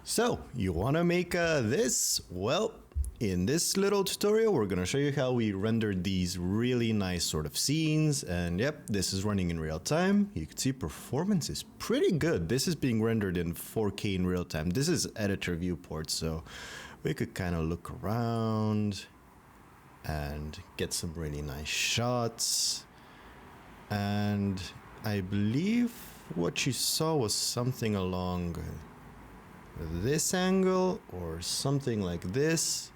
So, you want to make this? Well, in this little tutorial, we're going to show you how we rendered these really nice sort of scenes. And yep, this is running in real time. You can see performance is pretty good. This is being rendered in 4K in real time. This is editor viewport, so we could kind of look around and get some really nice shots. And I believe what you saw was something along this angle or something like this.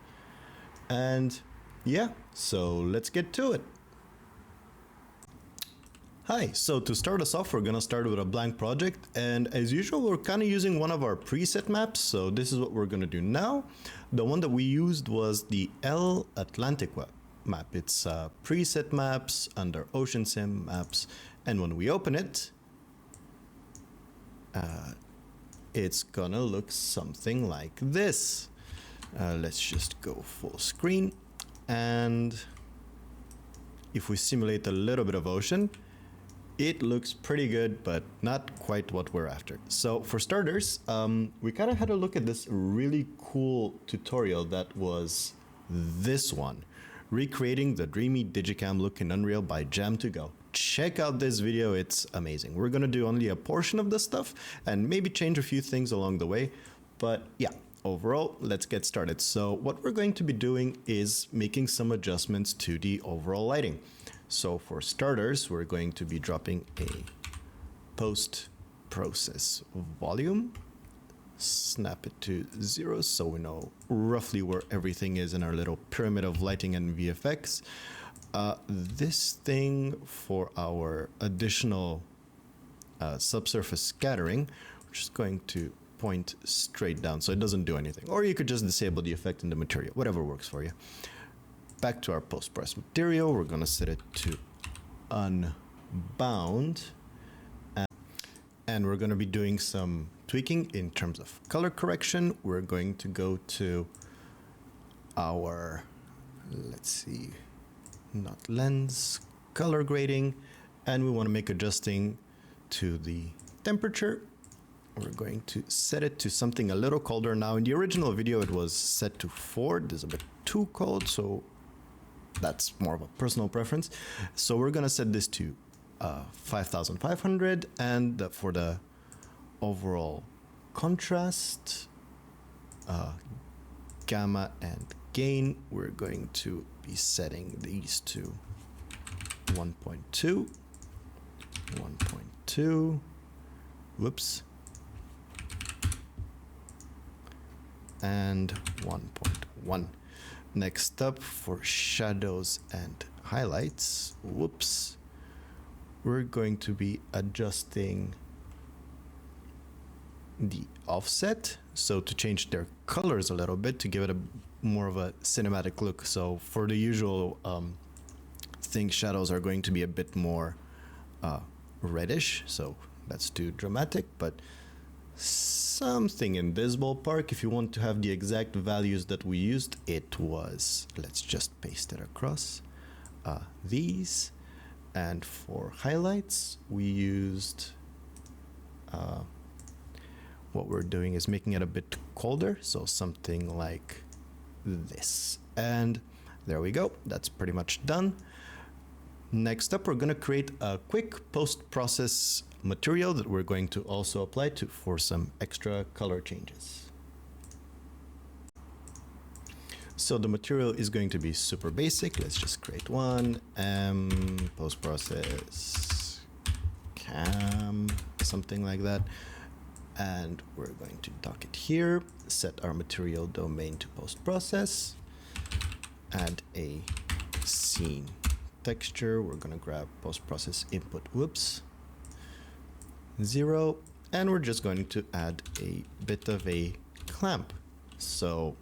And yeah, so let's get to it. Hi, so to start us off, we're gonna start with a blank project, and as usual, we're kind of using one of our preset maps, so this is what we're gonna do now. The one that we used was the El Atlantic map. It's preset maps under Ocean Sim maps, and when we open it, it's gonna look something like this. Let's just go full screen, and if we simulate a little bit of ocean, it looks pretty good, but not quite what we're after. So for starters, we kind of had a look at this really cool tutorial that was this one, recreating the dreamy digicam look in Unreal by Jam2Go. Check out this video, it's amazing. We're gonna do only a portion of this stuff and maybe change a few things along the way, but yeah, overall, let's get started. So what we're going to be doing is making some adjustments to the overall lighting. So for starters, we're going to be dropping a post-process volume, snap it to 0 so we know roughly where everything is in our little pyramid of lighting and VFX. This thing for our additional subsurface scattering, we're just going to point straight down so it doesn't do anything. Or you could just disable the effect in the material, whatever works for you. Back to our post-process material, we're going to set it to unbound. And we're going to be doing some tweaking in terms of color correction. We're going to go to our, let's see, not lens, color grading, and we want to make adjusting to the temperature. We're going to set it to something a little colder. Now in the original video it was set to 4. This is a bit too cold, so that's more of a personal preference. So we're going to set this to 5500, and for the overall contrast, gamma and gain, we're going to be setting these to 1.2, 1.2, whoops, and 1.1. Next up, for shadows and highlights, whoops, we're going to be adjusting the offset, so to change their colors a little bit to give it a more of a cinematic look. So for the usual thing, shadows are going to be a bit more reddish, so that's too dramatic, but something in this ballpark. If you want to have the exact values that we used, it was, let's just paste it across, these. And for highlights, we used, what we're doing is making it a bit colder, so something like this. And there we go, that's pretty much done. Next up, we're going to create a quick post-process material that we're going to also apply to for some extra color changes. So the material is going to be super basic. Let's just create one, post-process, cam, something like that. And we're going to dock it here, set our material domain to post-process, add a scene texture. We're going to grab post-process input, whoops, 0, and we're just going to add a bit of a clamp. So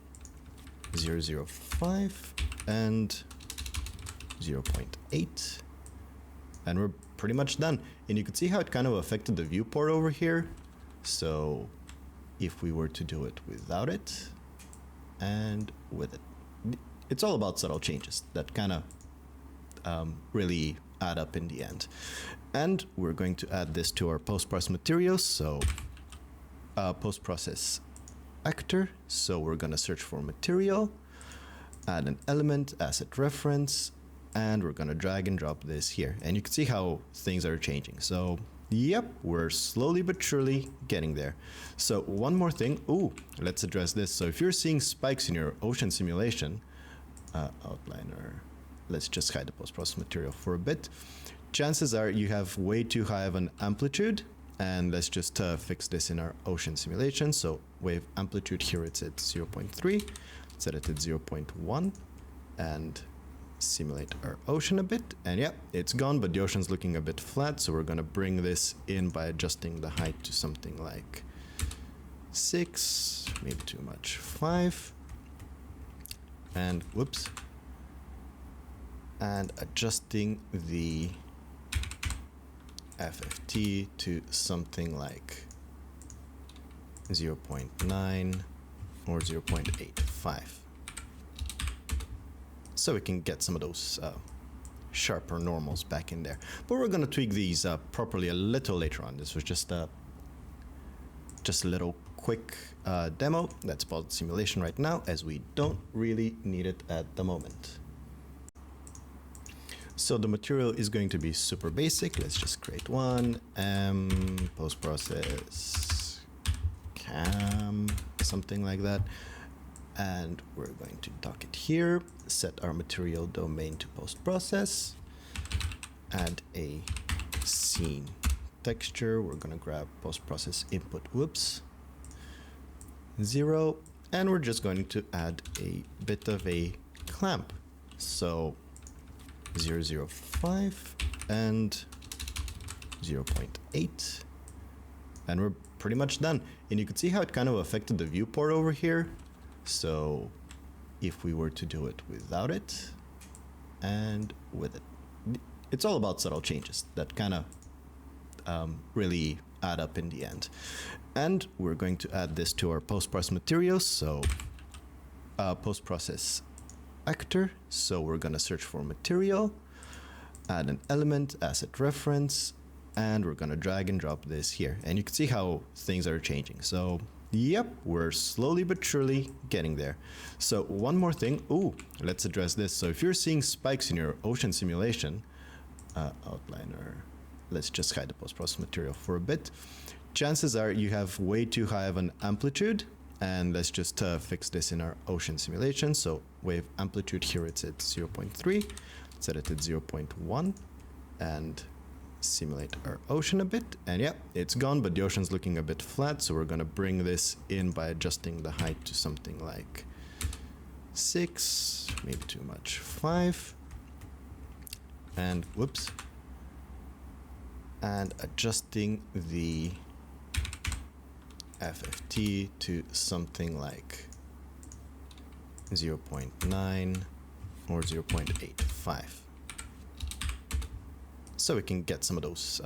0.05 and 0.8, and we're pretty much done. And you can see how it kind of affected the viewport over here. So if we were to do it without it and with it, it's all about subtle changes that kind of really add up in the end. And we're going to add this to our post-process materials. So post-process actor. So we're gonna search for material, add an element, asset reference, and we're gonna drag and drop this here. And you can see how things are changing. So yep, we're slowly but surely getting there. So one more thing, let's address this. So if you're seeing spikes in your ocean simulation, outliner, let's just hide the post-process material for a bit. Chances are you have way too high of an amplitude, and let's just fix this in our ocean simulation. So wave amplitude here, it's at 0.3, set it at 0.1, and simulate our ocean a bit. And yeah, it's gone, but the ocean's looking a bit flat, so we're gonna bring this in by adjusting the height to something like 6, maybe too much, 5, and whoops, and adjusting the FFT to something like 0.9 or 0.85. So we can get some of those sharper normals back in there. But we're gonna tweak these properly a little later on. This was just a little quick demo. Let's pause the simulation right now, as we don't really need it at the moment. So the material is going to be super basic. Let's just create one, post-process, cam, something like that. And we're going to dock it here, set our material domain to post-process, add a scene texture. We're gonna grab post-process input, 0, and we're just going to add a bit of a clamp. So 0.05 and 0.8, and we're pretty much done. And you can see how it kind of affected the viewport over here. So if we were to do it without it and with it, it's all about subtle changes that kind of really add up in the end. And we're going to add this to our post-process materials. So post-process actor. So we're gonna search for material, add an element, asset reference, and we're gonna drag and drop this here. And you can see how things are changing. So yep, we're slowly but surely getting there. So one more thing, let's address this. So if you're seeing spikes in your ocean simulation, outliner, let's just hide the post-process material for a bit. Chances are you have way too high of an amplitude, and let's just fix this in our ocean simulation. So wave amplitude here, it's at 0.3, set it at 0.1, and simulate our ocean a bit. And yeah, it's gone, but the ocean's looking a bit flat, so we're gonna bring this in by adjusting the height to something like 6, maybe too much, 5, and whoops, and adjusting the FFT to something like 0.9 or 0.85. So we can get some of those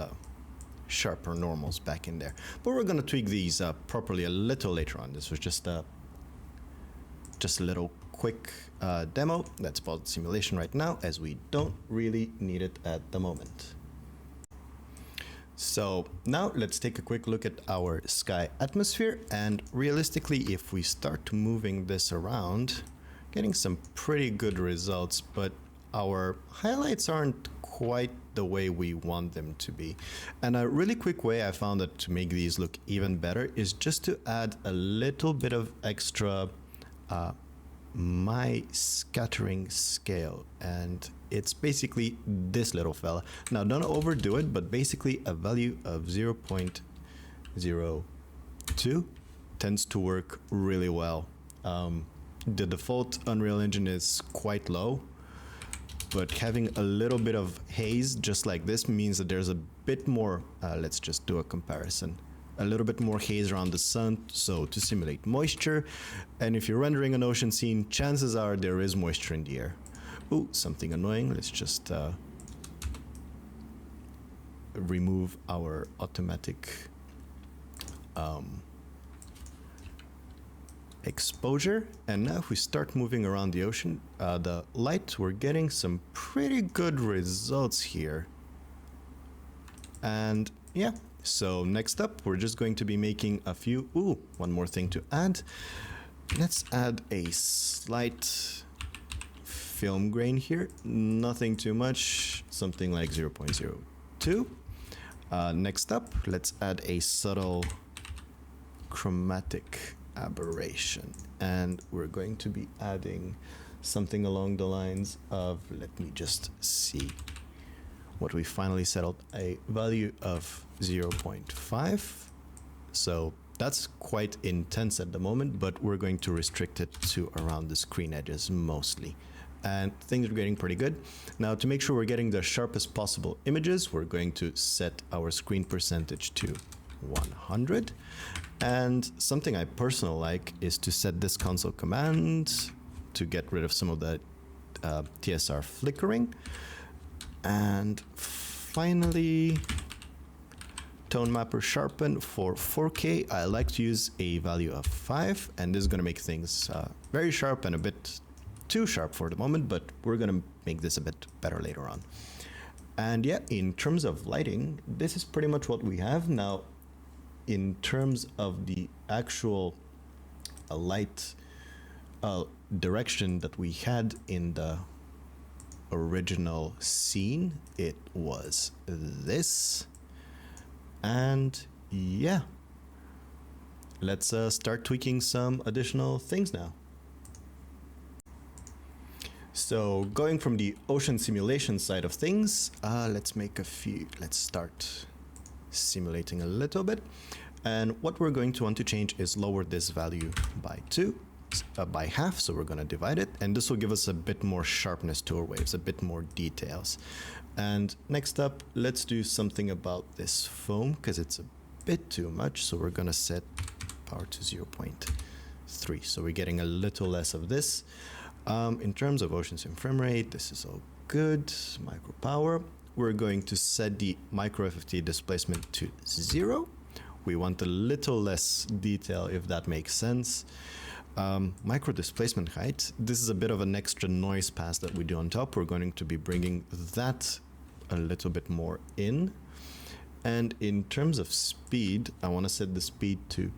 sharper normals back in there. But we're gonna tweak these properly a little later on. This was just a little quick demo. Let's pause the simulation right now, as we don't really need it at the moment. So now let's take a quick look at our sky atmosphere, and realistically, if we start moving this around, getting some pretty good results, but our highlights aren't quite the way we want them to be. And a really quick way I found that to make these look even better is just to add a little bit of extra my scattering scale, and it's basically this little fella. Now don't overdo it, but basically a value of 0.02 tends to work really well. The default Unreal Engine is quite low, but having a little bit of haze just like this means that there's a bit more, let's just do a comparison, a little bit more haze around the sun, so to simulate moisture. And if you're rendering an ocean scene, chances are there is moisture in the air. Ooh, something annoying. Let's just remove our automatic exposure. And now if we start moving around the ocean, the light, we're getting some pretty good results here. And yeah, So next up, we're just going to be making a few, one more thing to add. Let's add a slight film grain here, nothing too much, something like 0.02. Next up, let's add a subtle chromatic aberration, and we're going to be adding something along the lines of, let me just see what we finally settled, a value of 0.5. So that's quite intense at the moment, but we're going to restrict it to around the screen edges mostly. And things are getting pretty good. Now, to make sure we're getting the sharpest possible images, we're going to set our screen percentage to 100. And something I personally like is to set this console command to get rid of some of the TSR flickering. And finally, tone mapper sharpen for 4K. I like to use a value of 5, and this is going to make things very sharp and a bit too sharp for the moment, but we're going to make this a bit better later on. And yeah, in terms of lighting, this is pretty much what we have. Now, in terms of the actual light direction that we had in the original scene, it was this. And yeah, let's start tweaking some additional things now. So going from the ocean simulation side of things, let's start simulating a little bit. And what we're going to want to change is lower this value by half, so we're going to divide it, and this will give us a bit more sharpness to our waves, a bit more details. And next up, let's do something about this foam, because it's a bit too much, so we're going to set power to 0.3, so we're getting a little less of this. In terms of ocean sim frame rate, this is all good. Micro power, we're going to set the micro FFT displacement to 0. We want a little less detail, if that makes sense. Micro displacement height, this is a bit of an extra noise pass that we do on top. We're going to be bringing that a little bit more in. And in terms of speed, I want to set the speed to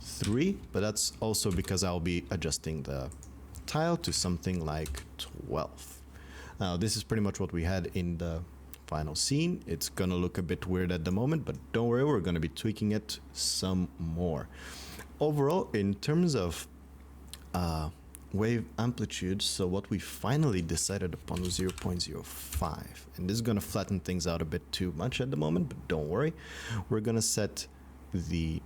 3, but that's also because I'll be adjusting the tile to something like 12. Now, this is pretty much what we had in the final scene. It's gonna look a bit weird at the moment, but don't worry, we're gonna be tweaking it some more. Overall, in terms of wave amplitude, so what we finally decided upon was 0.05, and this is gonna flatten things out a bit too much at the moment, but don't worry. We're gonna set the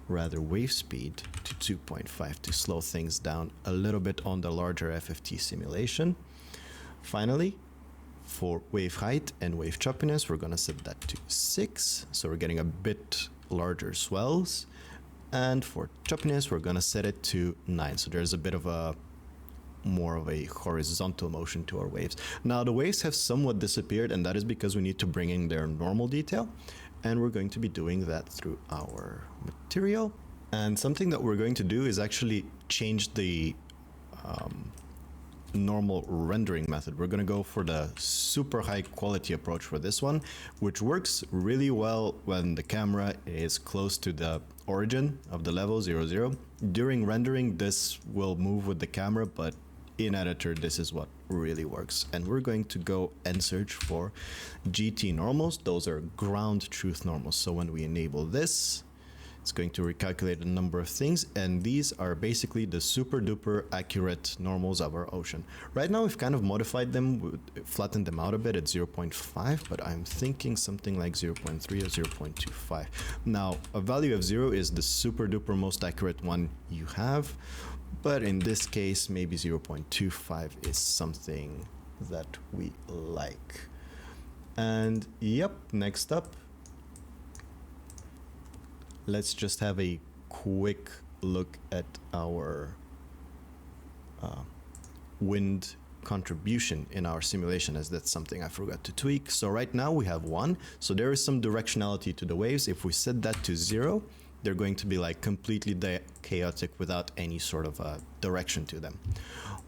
wave speed to 2.5 to slow things down a little bit on the larger FFT simulation. Finally, for wave height and wave choppiness, we're going to set that to 6, so we're getting a bit larger swells. And for choppiness, we're going to set it to 9, so there's a bit of a more of a horizontal motion to our waves. Now, the waves have somewhat disappeared, and that is because we need to bring in their normal detail, and we're going to be doing that through our material. And something that we're going to do is actually change the normal rendering method. We're going to go for the super high quality approach for this one, which works really well when the camera is close to the origin of the level 00. During rendering, this will move with the camera, but in editor, this is what really works. And we're going to go and search for GT normals. Those are ground truth normals. So when we enable this, it's going to recalculate a number of things, and these are basically the super duper accurate normals of our ocean. Right now, we've kind of modified them, flattened them out a bit at 0.5, but I'm thinking something like 0.3 or 0.25. Now, a value of 0 is the super duper most accurate one you have, but in this case, maybe 0.25 is something that we like. And yep, next up, let's just have a quick look at our wind contribution in our simulation, as that's something I forgot to tweak. So right now we have 1, so there is some directionality to the waves. If we set that to 0, they're going to be like completely chaotic without any sort of direction to them.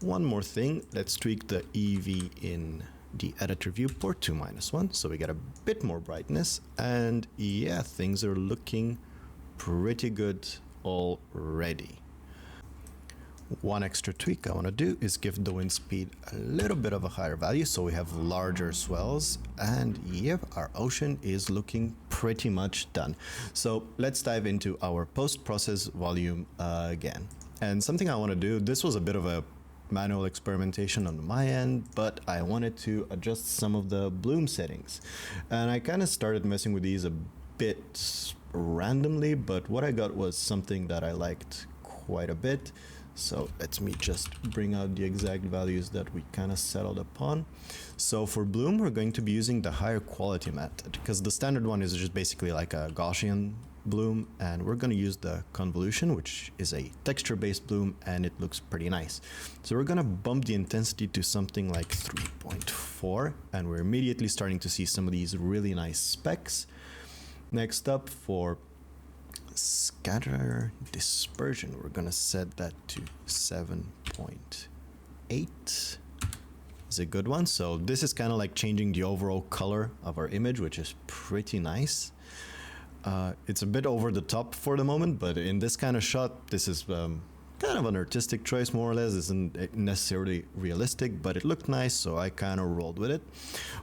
One more thing, let's tweak the EV in the editor viewport to -1, so we get a bit more brightness, and yeah, things are looking pretty good already. One extra tweak I want to do is give the wind speed a little bit of a higher value so we have larger swells, and yep, our ocean is looking pretty much done. So let's dive into our post-process volume again. And something I want to do, this was a bit of a manual experimentation on my end, but I wanted to adjust some of the bloom settings. And I kind of started messing with these a bit randomly, but what I got was something that I liked quite a bit. So let me just bring out the exact values that we kind of settled upon. So for bloom, we're going to be using the higher quality method because the standard one is just basically like a Gaussian bloom, and we're going to use the convolution, which is a texture-based bloom, and it looks pretty nice. So we're going to bump the intensity to something like 3.4, and we're immediately starting to see some of these really nice specks. Next up, for scatter dispersion, we're going to set that to 7.8. Is a good one. So this is kind of like changing the overall color of our image, which is pretty nice. It's a bit over the top for the moment, but in this kind of shot, this is kind of an artistic choice, more or less. Isn't necessarily realistic, but it looked nice, so I kind of rolled with it.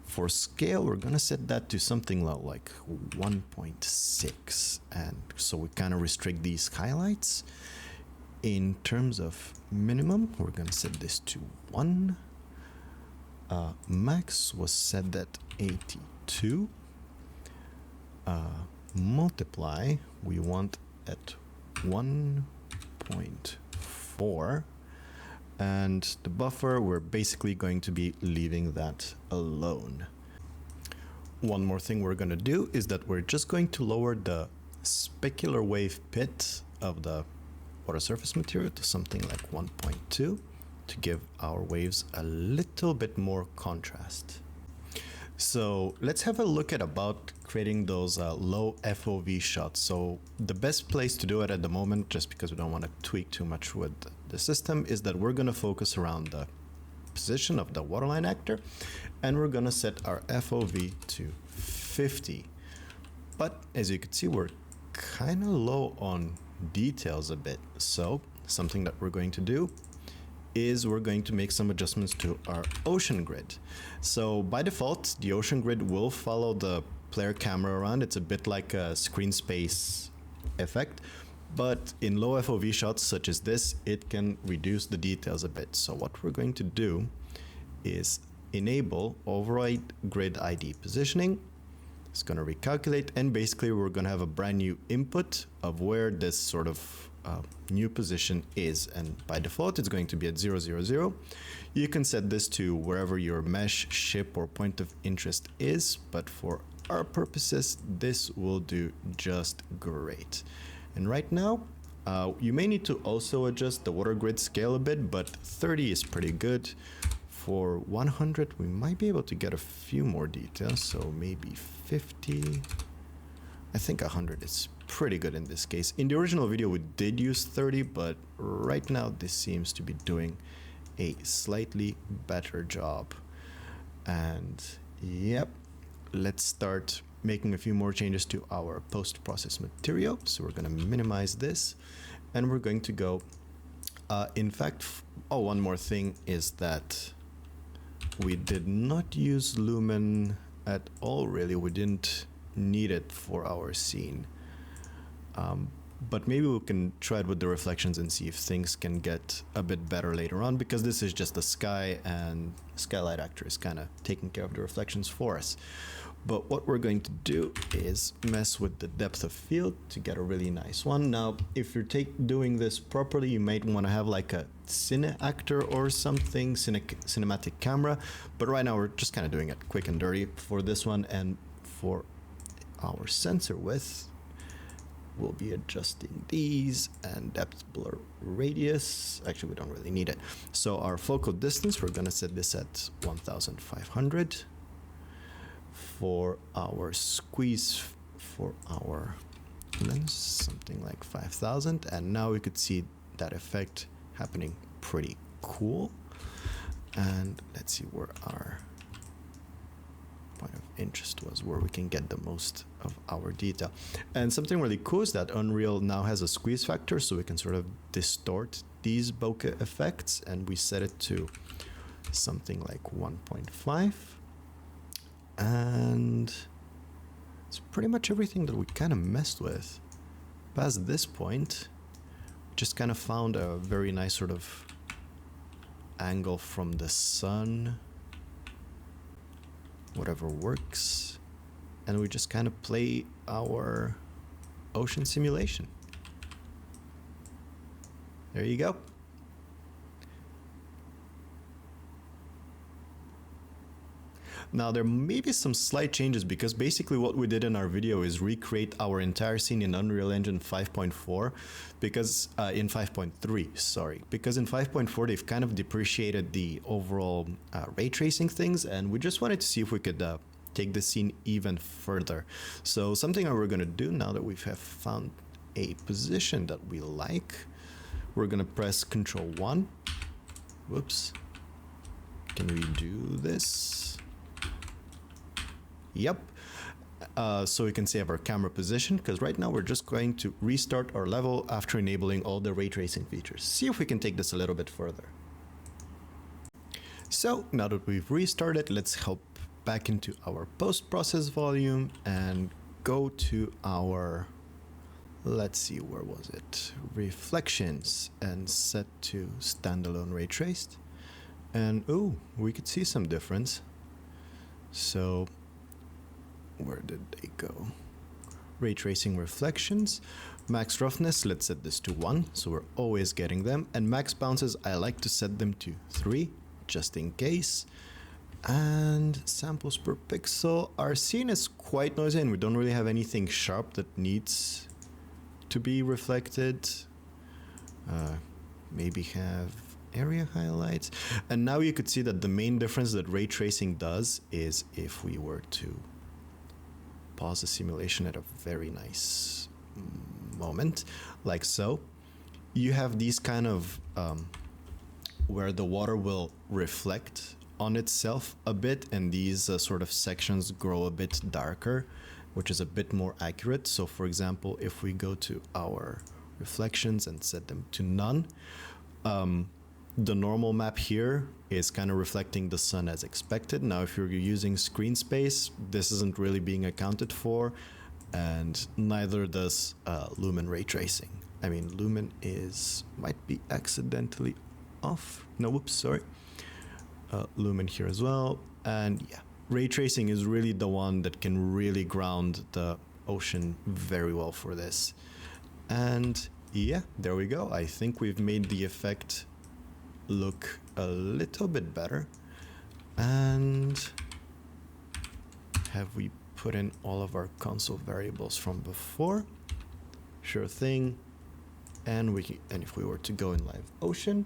For scale, we're gonna set that to something like 1.6, and so we kind of restrict these highlights. In terms of minimum, we're gonna set this to 1. Max was set at 82. Multiply, we want at 1.4, and the buffer, we're basically going to be leaving that alone. One more thing we're going to do is that we're just going to lower the specular wave pit of the water surface material to something like 1.2 to give our waves a little bit more contrast. So let's have a look at about creating those low FOV shots. So the best place to do it at the moment, just because we don't want to tweak too much with the system, is that we're going to focus around the position of the waterline actor, and we're going to set our FOV to 50. But as you can see, we're kind of low on details a bit. So something that we're going to do is we're going to make some adjustments to our ocean grid. So by default, the ocean grid will follow the player camera around. It's a bit like a screen space effect, but in low FOV shots such as this, it can reduce the details a bit. So what we're going to do is enable override grid ID positioning. It's going to recalculate, and basically we're going to have a brand new input of where this sort of new position is, and by default it's going to be at 0, 0, 0. You can set this to wherever your mesh, ship, or point of interest is, but for our purposes this will do just great. And right now you may need to also adjust the water grid scale a bit, but 30 is pretty good. For 100 we might be able to get a few more details, so maybe 50. I think 100 is pretty good in this case. In the original video we did use 30, but right now this seems to be doing a slightly better job. And yep, let's start making a few more changes to our post-process material. So we're going to minimize this, and we're going to go in fact, one more thing is that we did not use lumen at all, really. We didn't need it for our scene. But maybe we can try it with the reflections and see if things can get a bit better later on, because this is just the sky and skylight actor is kind of taking care of the reflections for us. But what we're going to do is mess with the depth of field to get a really nice one. Now, if you're doing this properly, you might want to have like a cine actor or something, cinematic camera. But right now we're just kind of doing it quick and dirty for this one. And for our sensor width, we'll be adjusting these, and depth blur radius. Actually, we don't really need it. So our focal distance, we're going to set this at 1500. For our squeeze for our lens, something like 5000. And now we could see that effect happening pretty cool. And let's see where our interest was, where we can get the most of our detail. And something really cool is that Unreal now has a squeeze factor, so we can sort of distort these bokeh effects, and we set it to something like 1.5. And it's pretty much everything that we kind of messed with. Past this point, just kind of found a very nice sort of angle from the sun, whatever works, and we just kind of play our ocean simulation. There you go. Now there may be some slight changes, because basically what we did in our video is recreate our entire scene in Unreal Engine 5.4, because in 5.3, sorry, because in 5.4 they've kind of depreciated the overall ray tracing things, and we just wanted to see if we could take the scene even further. So something that we're going to do now that we have found a position that we like, we're going to press Ctrl+1. Whoops. Can we do this? Yep. So we can save our camera position, because right now we're just going to restart our level after enabling all the ray tracing features. See if we can take this a little bit further. So now that we've restarted, let's hop back into our post-process volume and go to our, let's see, where was it? Reflections, and set to standalone ray traced. And oh, we could see some difference. So where did they go? Ray tracing reflections. Max roughness, let's set this to 1, so we're always getting them. And max bounces, I like to set them to 3, just in case. And samples per pixel. Our scene is quite noisy, and we don't really have anything sharp that needs to be reflected. Maybe have area highlights. And now you could see that the main difference that ray tracing does is if we were to pause the simulation at a very nice moment, like so, you have these kind of where the water will reflect on itself a bit, and these sort of sections grow a bit darker, which is a bit more accurate. So for example, if we go to our reflections and set them to none, the normal map here is kind of reflecting the sun as expected. Now, if you're using screen space, this isn't really being accounted for, and neither does lumen ray tracing. I mean, lumen might be accidentally off. No, whoops, sorry. Lumen here as well. And yeah, ray tracing is really the one that can really ground the ocean very well for this. And yeah, there we go. I think we've made the effect look a little bit better. And have we put in all of our console variables from before? Sure thing. And if we were to go in live ocean,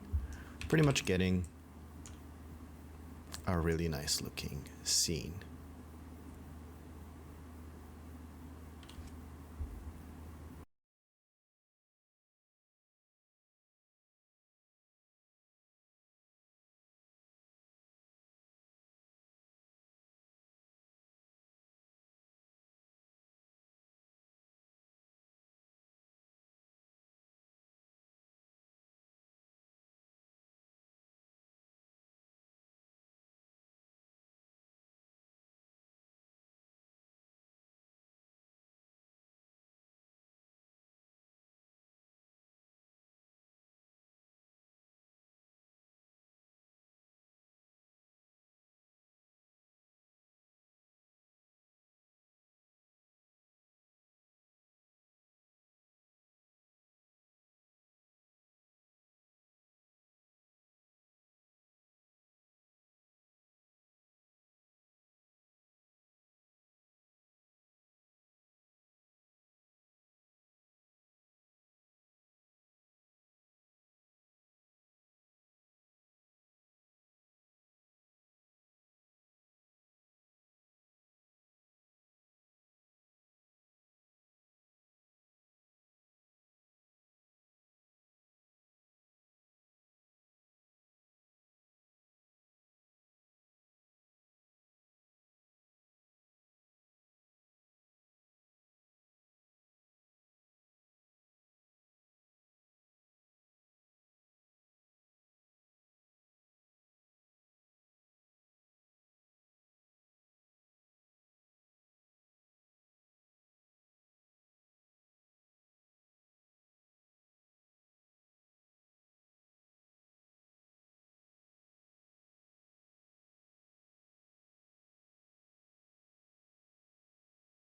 pretty much getting a really nice looking scene.